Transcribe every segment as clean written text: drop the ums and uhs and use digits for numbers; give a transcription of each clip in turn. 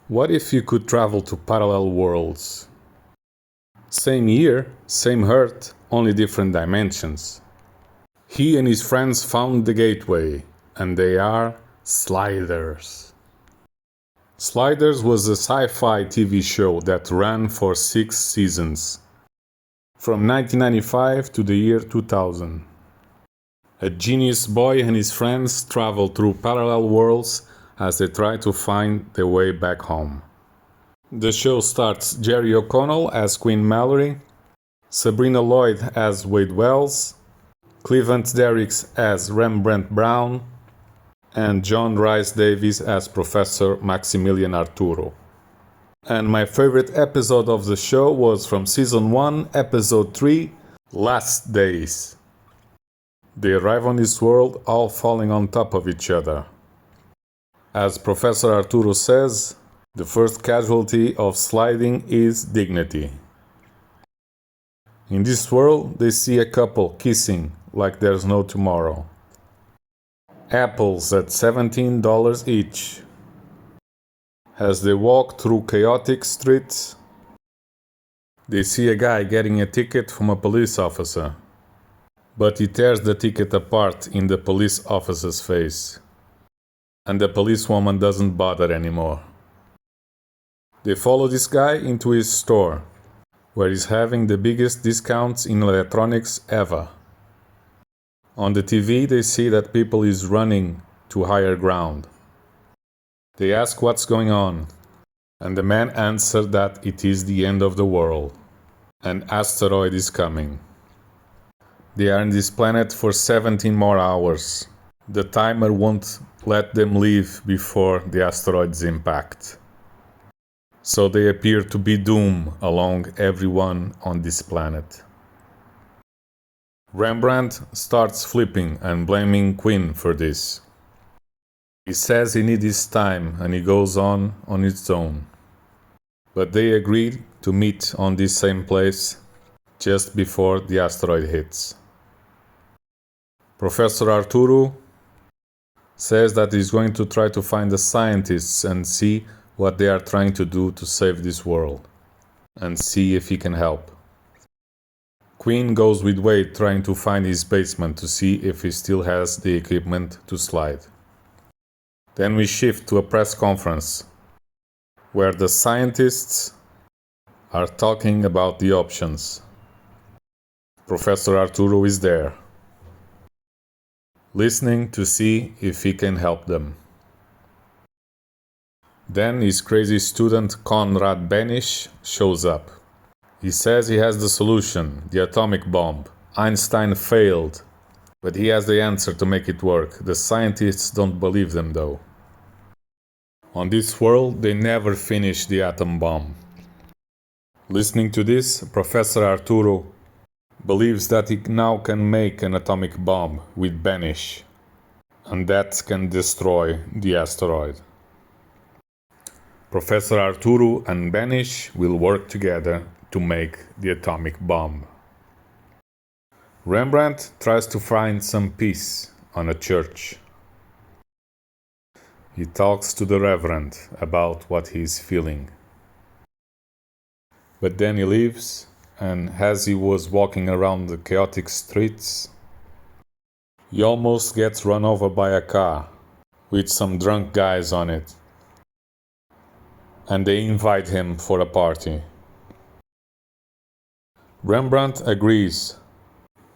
What if you could travel to parallel worlds? Same year, same Earth, only different dimensions. He and his friends found the gateway, and they are Sliders. Sliders was a sci-fi TV show that ran for 6 seasons, from 1995 to the year 2000. A genius boy and his friends travel through parallel worlds as they try to find their way back home. The show stars Jerry O'Connell as Queen Mallory, Sabrina Lloyd as Wade Wells, Cleveland Derricks as Rembrandt Brown, and John Rhys Davies as Professor Maximilian Arturo. And my favorite episode of the show was from Season 1, Episode 3, Last Days. They arrive on this world all falling on top of each other. As Professor Arturo says, the first casualty of sliding is dignity. In this world, they see a couple kissing like there's no tomorrow. Apples at $17 each. As they walk through chaotic streets, they see a guy getting a ticket from a police officer, but he tears the ticket apart in the police officer's face, and the policewoman doesn't bother anymore. They follow this guy into his store, where he's having the biggest discounts in electronics ever. On the TV, they see that people is running to higher ground. They ask what's going on, and the man answered that it is the end of the world. An asteroid is coming. They are on this planet for 17 more hours. The timer won't let them leave before the asteroid's impact. So they appear to be doomed along everyone on this planet. Rembrandt starts flipping and blaming Queen for this. He says he needs his time and he goes on its own. But they agreed to meet on this same place just before the asteroid hits. Professor Arturo says that he's going to try to find the scientists and see what they are trying to do to save this world, and see if he can help. Queen goes with Wade trying to find his basement to see if he still has the equipment to slide. Then we shift to a press conference, where the scientists are talking about the options. Professor Arturo is there, listening to see if he can help them. Then his crazy student Conrad Benish shows up. He says he has the solution, the atomic bomb. Einstein failed, but he has the answer to make it work. The scientists don't believe them though. On this world, they never finish the atom bomb. Listening to this, Professor Arturo believes that he now can make an atomic bomb with Benish, and that can destroy the asteroid. Professor Arturo and Benish will work together to make the atomic bomb. Rembrandt tries to find some peace on a church. He talks to the Reverend about what he is feeling. But then he leaves, and as he was walking around the chaotic streets, he almost gets run over by a car with some drunk guys on it, and they invite him for a party. Rembrandt agrees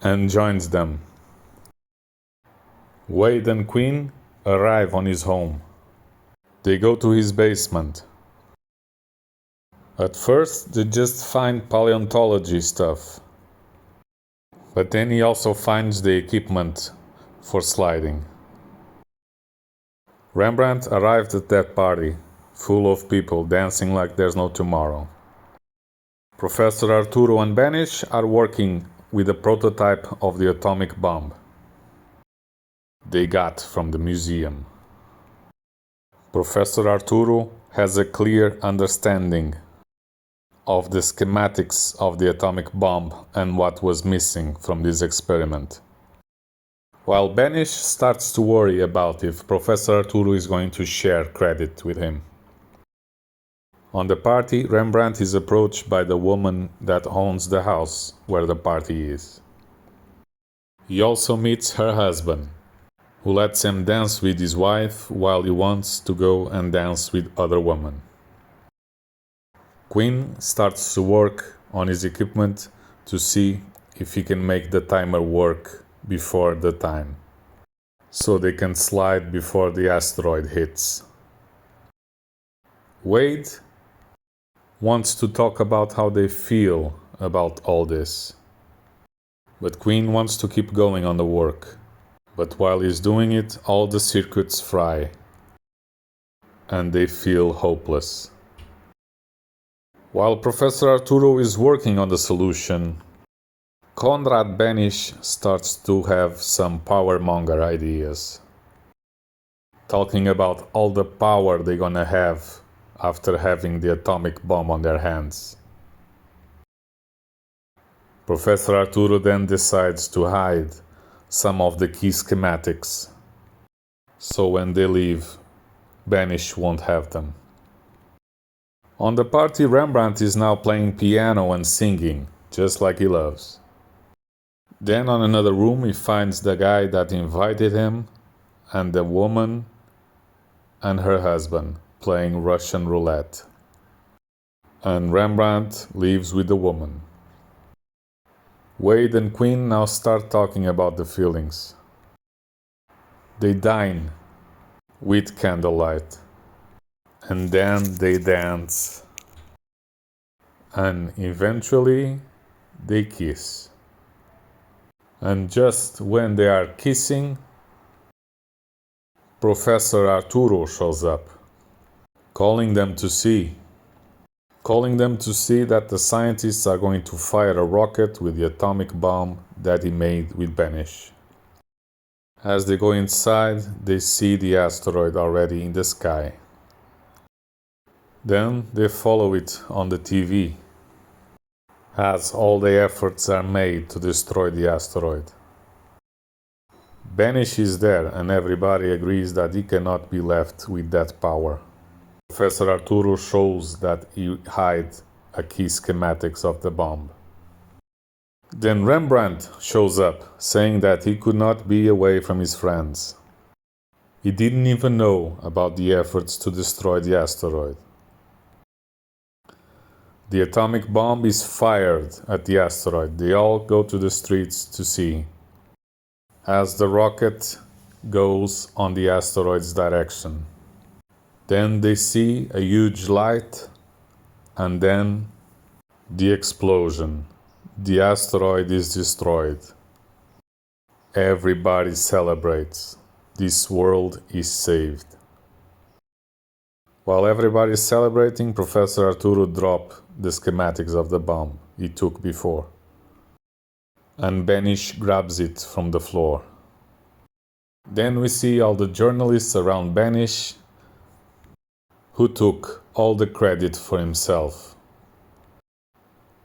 and joins them. Wade and Queen arrive on his home. They go to his basement. At first, they just find paleontology stuff. But then he also finds the equipment for sliding. Rembrandt arrived at that party, full of people dancing like there's no tomorrow. Professor Arturo and Benish are working with a prototype of the atomic bomb they got from the museum. Professor Arturo has a clear understanding of the schematics of the atomic bomb and what was missing from this experiment, while Benish starts to worry about if Professor Arturo is going to share credit with him. On the party, Rembrandt is approached by the woman that owns the house where the party is. He also meets her husband, who lets him dance with his wife while he wants to go and dance with other women. Quinn starts to work on his equipment to see if he can make the timer work before the time, so they can slide before the asteroid hits. Wade wants to talk about how they feel about all this, but Quinn wants to keep going on the work. But while he's doing it, all the circuits fry, and they feel hopeless. While Professor Arturo is working on the solution, Conrad Banish starts to have some power-monger ideas, talking about all the power they're gonna have after having the atomic bomb on their hands. Professor Arturo then decides to hide some of the key schematics, so when they leave, Banish won't have them. On the party, Rembrandt is now playing piano and singing, just like he loves. Then on another room he finds the guy that invited him and the woman and her husband playing Russian roulette. And Rembrandt leaves with the woman. Wade and Quinn now start talking about the feelings. They dine with candlelight, and then they dance, and eventually they kiss. And just when they are kissing, Professor Arturo shows up, calling them to see that the scientists are going to fire a rocket with the atomic bomb that he made with Banish. As they go inside, they see the asteroid already in the sky. Then they follow it on the TV, as all the efforts are made to destroy the asteroid. Banish is there, and everybody agrees that he cannot be left with that power. Professor Arturo shows that he hides a key schematics of the bomb. Then Rembrandt shows up, saying that he could not be away from his friends. He didn't even know about the efforts to destroy the asteroid. The atomic bomb is fired at the asteroid. They all go to the streets to see, as the rocket goes on the asteroid's direction. Then they see a huge light, and then the explosion. The asteroid is destroyed. Everybody celebrates. This world is saved. While everybody is celebrating, Professor Arturo drops the schematics of the bomb he took before, and Banish grabs it from the floor. Then we see all the journalists around Banish, who took all the credit for himself.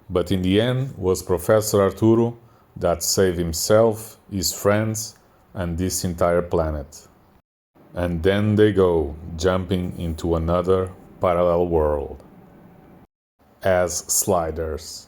But in the end was Professor Arturo that saved himself, his friends, and this entire planet. And then they go, jumping into another parallel world as sliders.